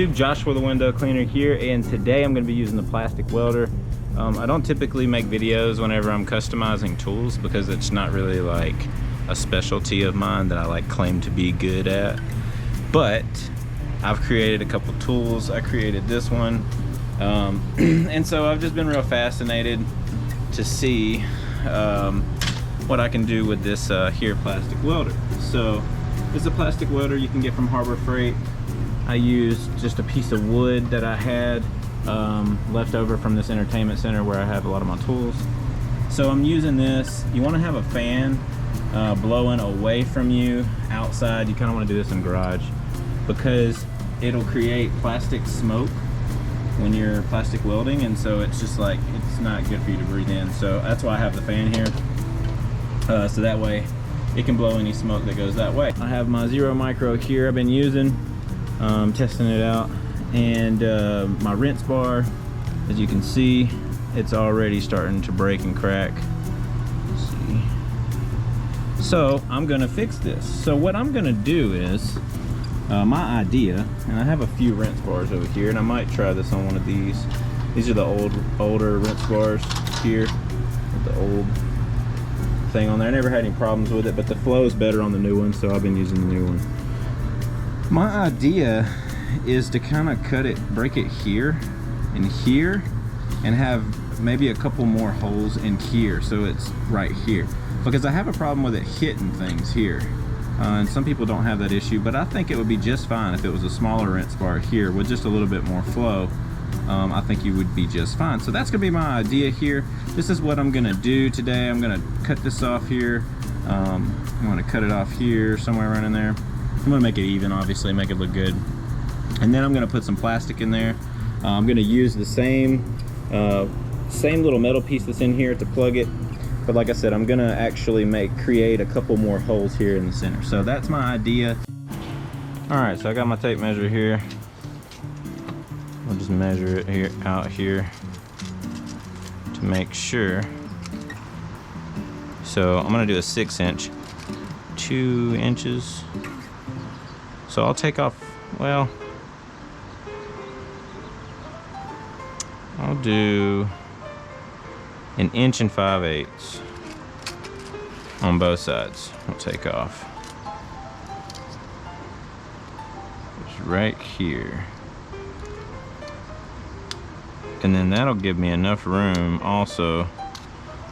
YouTube, Joshua the window cleaner here, and today I'm going to be using the plastic welder. I don't typically make videos whenever I'm customizing tools because it's not really like a specialty of mine that I like claim to be good at. But I've created a couple tools. I created this one, and so I've just been real fascinated to see what I can do with this here plastic welder. So this is a plastic welder you can get from Harbor Freight. I used just a piece of wood that I had left over from this entertainment center where I have a lot of my tools. So I'm using this. You want to have a fan blowing away from you outside. You kind of want to do this in the garage because it'll create plastic smoke when you're plastic welding, and so it's just like, it's not good for you to breathe in. So that's why I have the fan here, so that way it can blow any smoke that goes that way. I have my 0 micro here I've been using, testing it out, and my rinse bar, as you can see, it's already starting to break and crack. Let's see. So I'm gonna fix this. So what I'm gonna do is, my idea, and I have a few rinse bars over here, and I might try this on one of these. These are the older rinse bars here with the old thing on there. I never had any problems with it, but the flow is better on the new one, so I've been using the new one. My idea is to kind of break it here and here, and have maybe a couple more holes in here, so it's right here, because I have a problem with it hitting things here. And some people don't have that issue, but I think it would be just fine if it was a smaller rinse bar here with just a little bit more flow. I think you would be just fine. So that's gonna be my idea here. This is what I'm gonna do today. I'm gonna cut this off here. I'm gonna cut it off here, somewhere around in there. I'm gonna make it even, obviously, make it look good. And then I'm gonna put some plastic in there. I'm gonna use the same little metal piece that's in here to plug it. But like I said, I'm gonna actually create a couple more holes here in the center. So that's my idea. All right, so I got my tape measure here. I'll just measure it out here to make sure. So I'm gonna do a 6-inch, 2 inches. So I'll take off, well, I'll do 1 5/8 inches on both sides. I'll take off. Just right here. And then that'll give me enough room also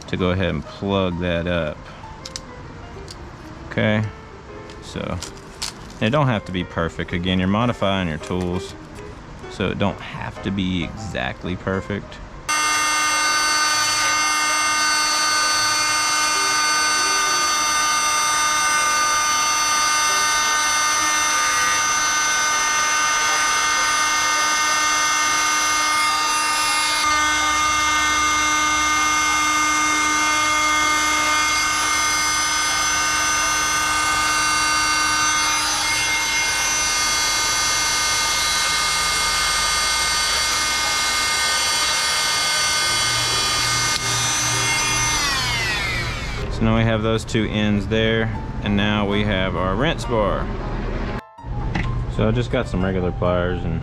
to go ahead and plug that up. Okay, so it don't have to be perfect. Again, you're modifying your tools, so it don't have to be exactly perfect. So now we have those two ends there, and now we have our rinse bar. So I just got some regular pliers and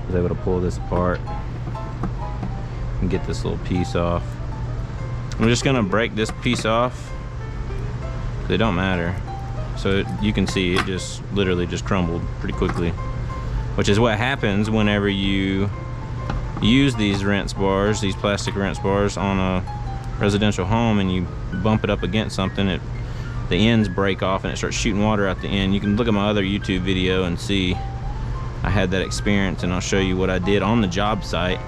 was able to pull this apart and get this little piece off. I'm just gonna break this piece off. They don't matter. So you can see it just literally just crumbled pretty quickly, which is what happens whenever you use these rinse bars, these plastic rinse bars on a residential home, and you bump it up against something, the ends break off and it starts shooting water out the end. You can look at my other YouTube video and see I had that experience, and I'll show you what I did on the job site,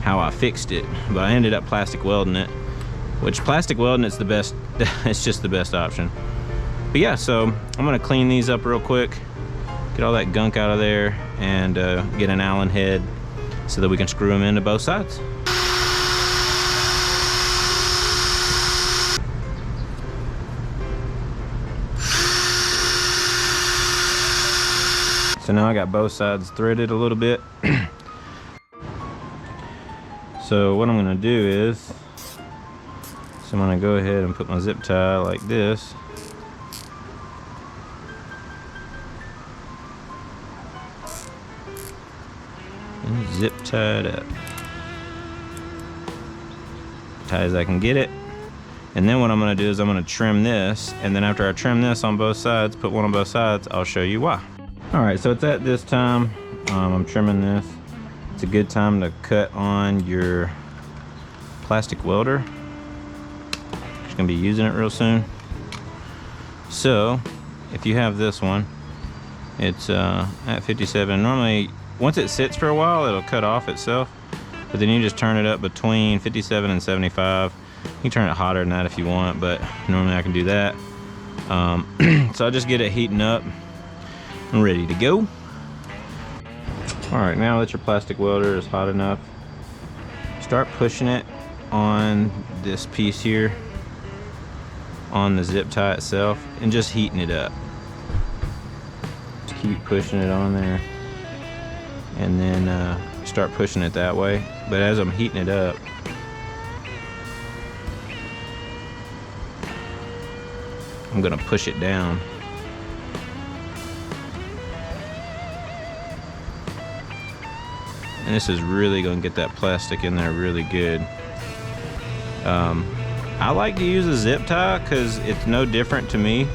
how I fixed it. But I ended up plastic welding it, which plastic welding is the best. It's just the best option. But yeah, so I'm gonna clean these up real quick, get all that gunk out of there, and get an Allen head so that we can screw them into both sides. So now I got both sides threaded a little bit. So what I'm gonna do is, I'm gonna go ahead and put my zip tie like this. zip tied up. Tight as I can get it. And then what I'm gonna do is I'm gonna trim this, and then after I trim this on both sides, put one on both sides, I'll show you why. All right, so it's at this time, I'm trimming this. It's a good time to cut on your plastic welder. Just gonna be using it real soon. So, if you have this one, it's at 57. Normally, once it sits for a while, it'll cut off itself. But then you just turn it up between 57 and 75. You can turn it hotter than that if you want, but normally I can do that. So I'll just get it heating up and ready to go. All right, now that your plastic welder is hot enough, start pushing it on this piece here, on the zip tie itself, and just heating it up. Just keep pushing it on there, and then start pushing it that way. But as I'm heating it up, I'm gonna push it down. And this is really gonna get that plastic in there really good. I like to use a zip tie because it's no different to me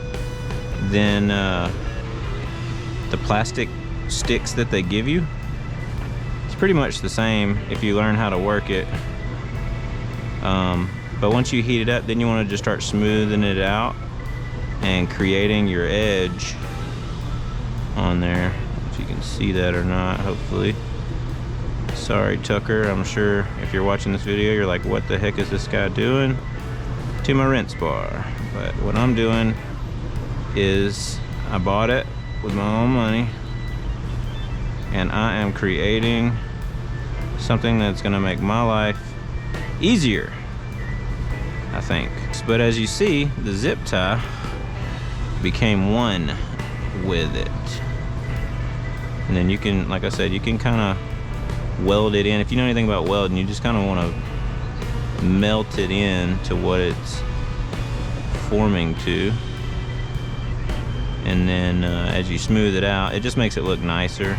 than the plastic sticks that they give you. It's pretty much the same if you learn how to work it. But once you heat it up, then you want to just start smoothing it out and creating your edge on there. If you can see that or not, hopefully. Sorry, Tucker, I'm sure if you're watching this video, you're like, what the heck is this guy doing to my rinse bar? But what I'm doing is I bought it with my own money, and I am creating something that's gonna make my life easier, I think. But as you see, the zip tie became one with it. And then you can, like I said, you can kind of weld it in. If you know anything about welding, you just kind of want to melt it in to what it's forming to. And then as you smooth it out, it just makes it look nicer.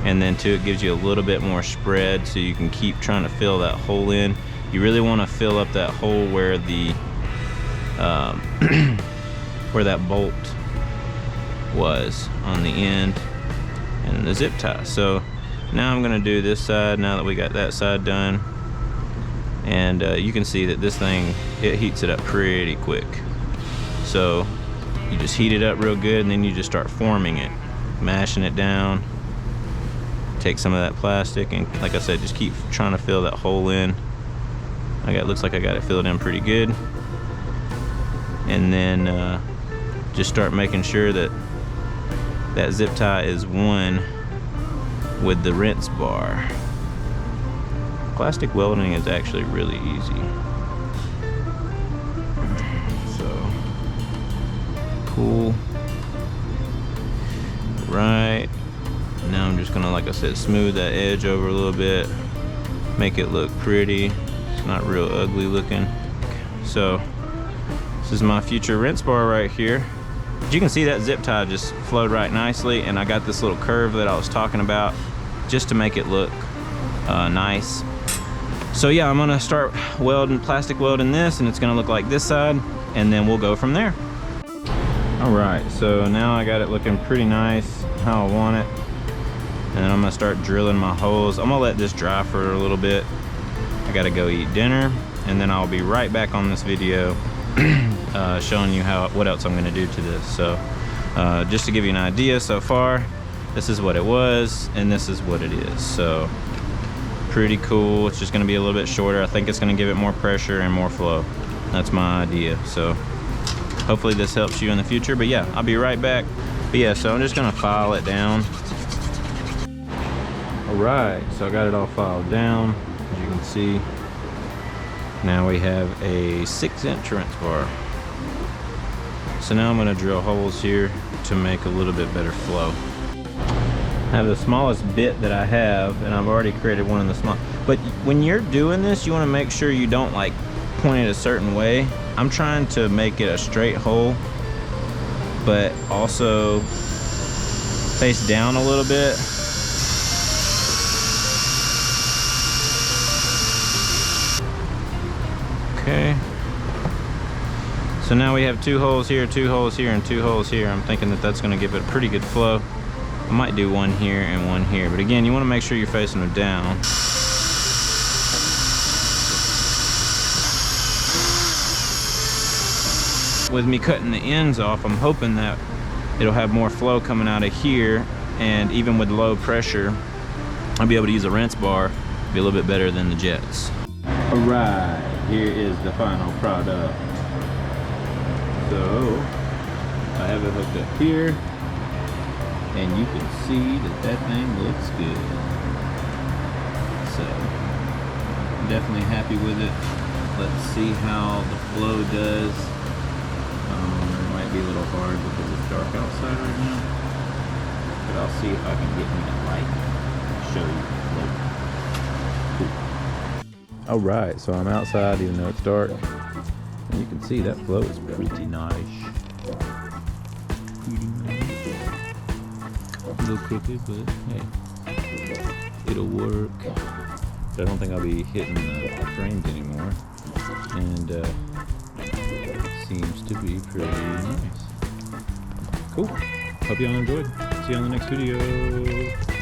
And then too, it gives you a little bit more spread, so you can keep trying to fill that hole in. You really want to fill up that hole where the where that bolt was on the end and the zip tie. So now I'm gonna do this side now that we got that side done. And you can see that this thing, it heats it up pretty quick. So you just heat it up real good, and then you just start forming it, mashing it down. Take some of that plastic, and like I said, just keep trying to fill that hole in. Looks like I got it filled in pretty good. And then just start making sure that that zip tie is one with the rinse bar. Plastic welding is actually really easy. So pull right. Now I'm just gonna, like I said, smooth that edge over a little bit, make it look pretty. It's not real ugly looking. So this is my future rinse bar right here. As you can see, that zip tie just flowed right nicely, and I got this little curve that I was talking about just to make it look nice. So yeah, I'm gonna start plastic welding this, and it's gonna look like this side, and then we'll go from there. All right, so now I got it looking pretty nice, how I want it. And then I'm gonna start drilling my holes. I'm gonna let this dry for a little bit. I gotta go eat dinner, and then I'll be right back on this video showing you what else I'm gonna do to this. So just to give you an idea, so far this is what it was, and this is what it is. So pretty cool. It's just gonna be a little bit shorter. I think it's gonna give it more pressure and more flow. That's my idea. So hopefully this helps you in the future. But yeah, I'll be right back. But yeah, so I'm just gonna file it down. All right, so I got it all filed down, as you can see. Now we have a 6-inch rinse bar. So now I'm gonna drill holes here to make a little bit better flow. I have the smallest bit that I have, and I've already created one in the small. But when you're doing this, you wanna make sure you don't like point it a certain way. I'm trying to make it a straight hole, but also face down a little bit. Okay. So now we have 2 holes here, 2 holes here, and 2 holes here. I'm thinking that that's going to give it a pretty good flow. I might do 1 here and 1 here, but again, you want to make sure you're facing them down. With me cutting the ends off, I'm hoping that it'll have more flow coming out of here, and even with low pressure, I'll be able to use a rinse bar, be a little bit better than the jets. All right, here is the final product. So I have it hooked up here, and you can see that that thing looks good. So I'm definitely happy with it. Let's see how the flow does. It might be a little hard because it's dark outside right now, but I'll see if I can get me a light and show you the flow. Cool. All right, so I'm outside even though it's dark. And you can see that flow is pretty nice. A little crooked, but hey, it'll work. But I don't think I'll be hitting the frames anymore. And it seems to be pretty nice. Cool. Hope y'all enjoyed. See you on the next video.